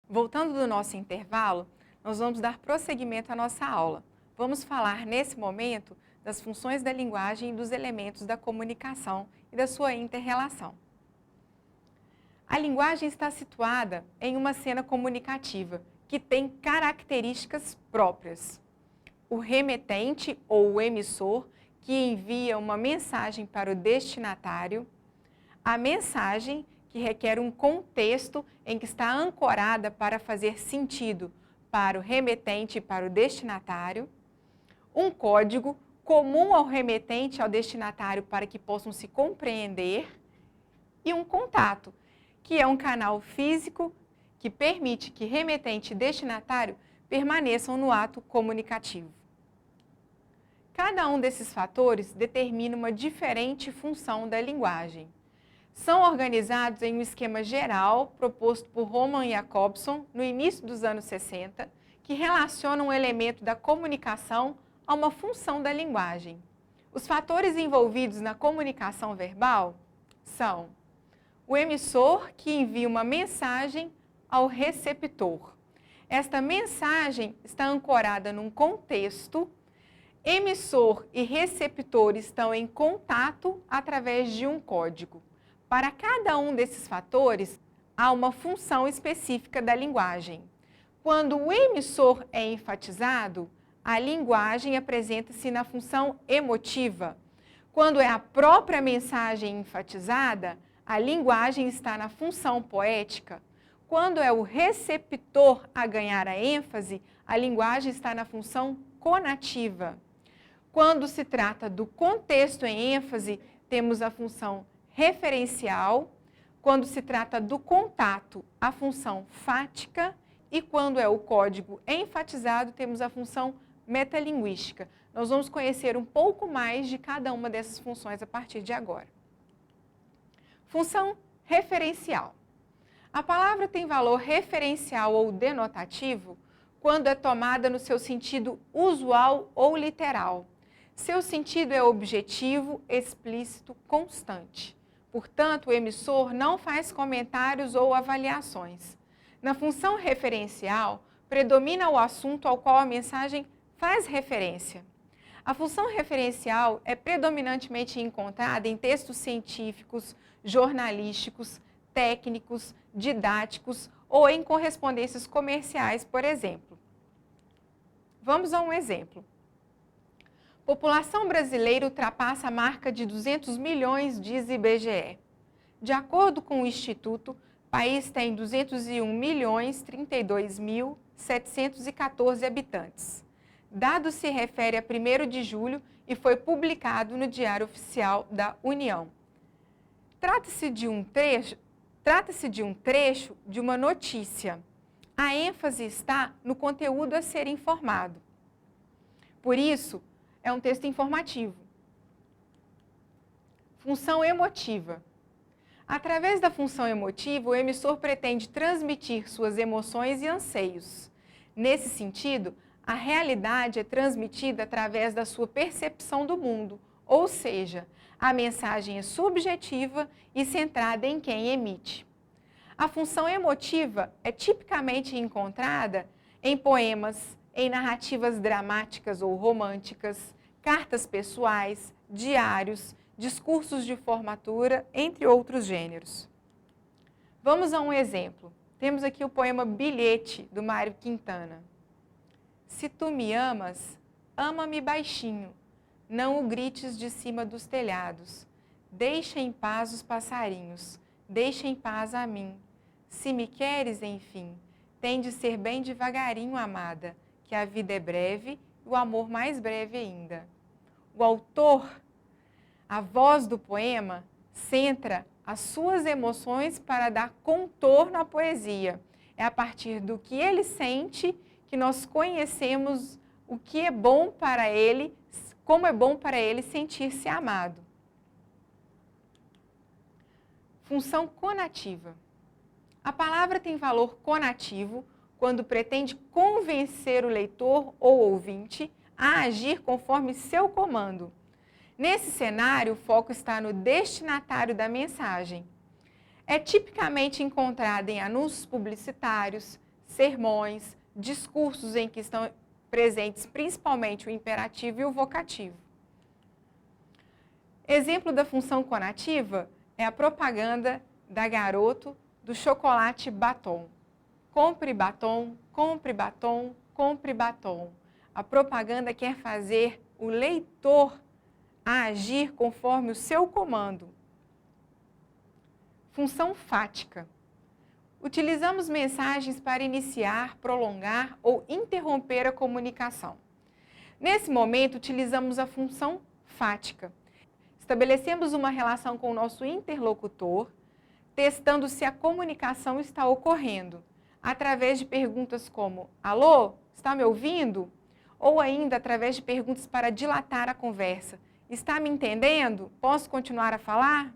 Voltando do nosso intervalo, nós vamos dar prosseguimento à nossa aula. Vamos falar nesse momento das funções da linguagem e dos elementos da comunicação e da sua inter-relação. A linguagem está situada em uma cena comunicativa que tem características próprias. O remetente ou o emissor, que envia uma mensagem para o destinatário, a mensagem, que requer um contexto em que está ancorada para fazer sentido para o remetente e para o destinatário, um código comum ao remetente e ao destinatário para que possam se compreender, e um contato, que é um canal físico que permite que remetente e destinatário permaneçam no ato comunicativo. Cada um desses fatores determina uma diferente função da linguagem. São organizados em um esquema geral proposto por Roman Jakobson no início dos anos 60, que relaciona um elemento da comunicação a uma função da linguagem. Os fatores envolvidos na comunicação verbal são o emissor, que envia uma mensagem ao receptor. Esta mensagem está ancorada num contexto. Emissor e receptor estão em contato através de um código. Para cada um desses fatores, há uma função específica da linguagem. Quando o emissor é enfatizado, a linguagem apresenta-se na função emotiva. Quando é a própria mensagem enfatizada, a linguagem está na função poética. Quando é o receptor a ganhar a ênfase, a linguagem está na função conativa. Quando se trata do contexto em ênfase, temos a função referencial. Quando se trata do contato, a função fática. E quando é o código enfatizado, temos a função metalinguística. Nós vamos conhecer um pouco mais de cada uma dessas funções a partir de agora. Função referencial. A palavra tem valor referencial ou denotativo quando é tomada no seu sentido usual ou literal. Seu sentido é objetivo, explícito, constante. Portanto, o emissor não faz comentários ou avaliações. Na função referencial, predomina o assunto ao qual a mensagem faz referência. A função referencial é predominantemente encontrada em textos científicos, jornalísticos, técnicos, didáticos ou em correspondências comerciais, por exemplo. Vamos a um exemplo. População brasileira ultrapassa a marca de 200 milhões, diz IBGE. De acordo com o Instituto, o país tem 201.032.714 habitantes. Dado se refere a 1º de julho e foi publicado no Diário Oficial da União. Trata-se de um trecho de uma notícia. A ênfase está no conteúdo a ser informado. Por isso, é um texto informativo. Função emotiva. Através da função emotiva, o emissor pretende transmitir suas emoções e anseios. Nesse sentido, a realidade é transmitida através da sua percepção do mundo, ou seja, a mensagem é subjetiva e centrada em quem emite. A função emotiva é tipicamente encontrada em poemas, em narrativas dramáticas ou românticas, cartas pessoais, diários, discursos de formatura, entre outros gêneros. Vamos a um exemplo. Temos aqui o poema Bilhete, do Mário Quintana. Se tu me amas, ama-me baixinho, não o grites de cima dos telhados. Deixa em paz os passarinhos, deixa em paz a mim. Se me queres, enfim, tem de ser bem devagarinho, amada, que a vida é breve e o amor mais breve ainda. O autor, a voz do poema, centra as suas emoções para dar contorno à poesia. É a partir do que ele sente que nós conhecemos o que é bom para ele, como é bom para ele sentir-se amado. Função conativa. A palavra tem valor conativo quando pretende convencer o leitor ou ouvinte a agir conforme seu comando. Nesse cenário, o foco está no destinatário da mensagem. É tipicamente encontrada em anúncios publicitários, sermões, discursos em que estão presentes principalmente o imperativo e o vocativo. Exemplo da função conativa é a propaganda da Garoto do chocolate batom. Compre batom, compre batom, compre batom. A propaganda quer fazer o leitor agir conforme o seu comando. Função fática. Utilizamos mensagens para iniciar, prolongar ou interromper a comunicação. Nesse momento, utilizamos a função fática. Estabelecemos uma relação com o nosso interlocutor, testando se a comunicação está ocorrendo, através de perguntas como: alô, está me ouvindo? Ou ainda através de perguntas para dilatar a conversa: está me entendendo? Posso continuar a falar?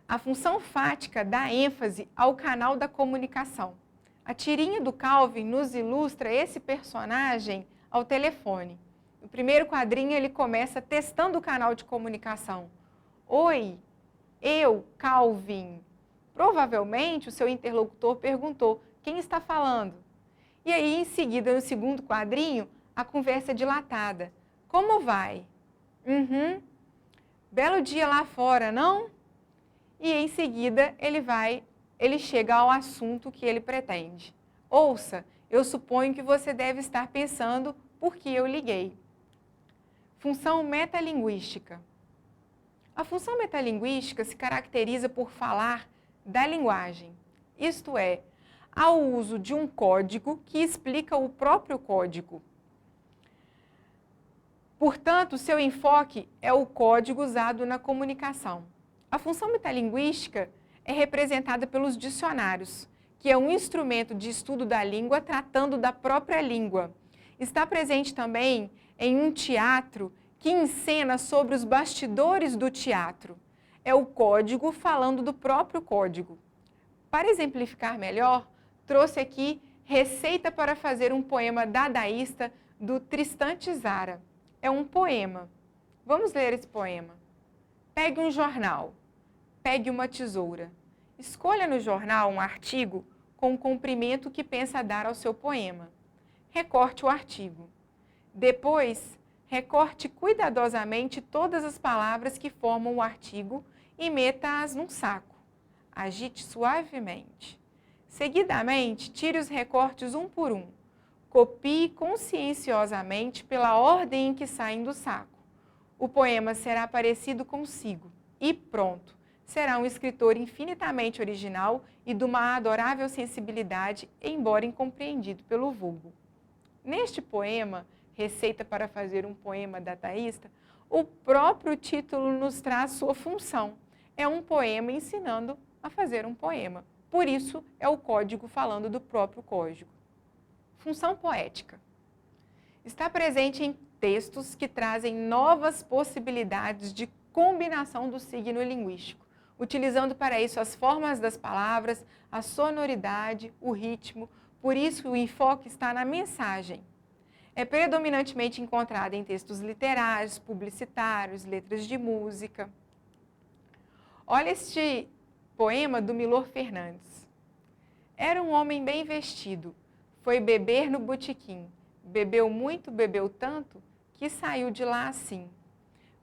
A função fática dá ênfase ao canal da comunicação. A tirinha do Calvin nos ilustra esse personagem ao telefone. No primeiro quadrinho ele começa testando o canal de comunicação. Oi, eu, Calvin. Provavelmente o seu interlocutor perguntou: quem está falando? E aí em seguida, no segundo quadrinho, a conversa é dilatada. Como vai? Belo dia lá fora, não? E em seguida ele chega ao assunto que ele pretende. Ouça, eu suponho que você deve estar pensando por que eu liguei. Função metalinguística. A função metalinguística se caracteriza por falar da linguagem, isto é, ao uso de um código que explica o próprio código. Portanto, seu enfoque é o código usado na comunicação. A função metalinguística é representada pelos dicionários, que é um instrumento de estudo da língua tratando da própria língua. Está presente também em um teatro que encena sobre os bastidores do teatro. É o código falando do próprio código. Para exemplificar melhor, trouxe aqui receita para fazer um poema dadaísta do Tristan Tzara. É um poema. Vamos ler esse poema. Pegue um jornal. Pegue uma tesoura. Escolha no jornal um artigo com o comprimento que pensa dar ao seu poema. Recorte o artigo. Depois, recorte cuidadosamente todas as palavras que formam o artigo e meta-as num saco. Agite suavemente. Seguidamente, tire os recortes um por um. Copie conscienciosamente pela ordem em que saem do saco. O poema será parecido consigo e pronto. Será um escritor infinitamente original e de uma adorável sensibilidade, embora incompreendido pelo vulgo. Neste poema, Receita para fazer um poema dadaísta, o próprio título nos traz sua função. É um poema ensinando a fazer um poema. Por isso, é o código falando do próprio código. Função poética. Está presente em textos que trazem novas possibilidades de combinação do signo linguístico, utilizando para isso as formas das palavras, a sonoridade, o ritmo. Por isso, o enfoque está na mensagem. É predominantemente encontrada em textos literários, publicitários, letras de música. Olha este poema do Milor Fernandes. Era um homem bem vestido, foi beber no botequim. Bebeu muito, bebeu tanto, que saiu de lá assim.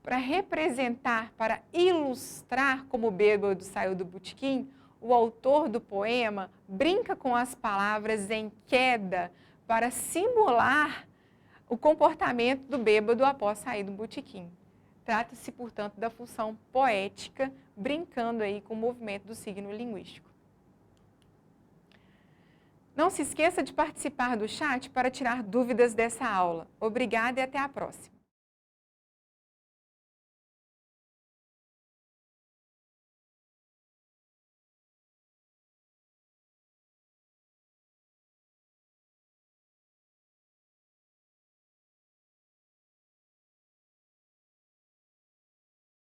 Para representar, para ilustrar como o bêbado saiu do botequim, o autor do poema brinca com as palavras em queda para simular o comportamento do bêbado após sair do botequim. Trata-se, portanto, da função poética, brincando aí com o movimento do signo linguístico. Não se esqueça de participar do chat para tirar dúvidas dessa aula. Obrigada e até a próxima.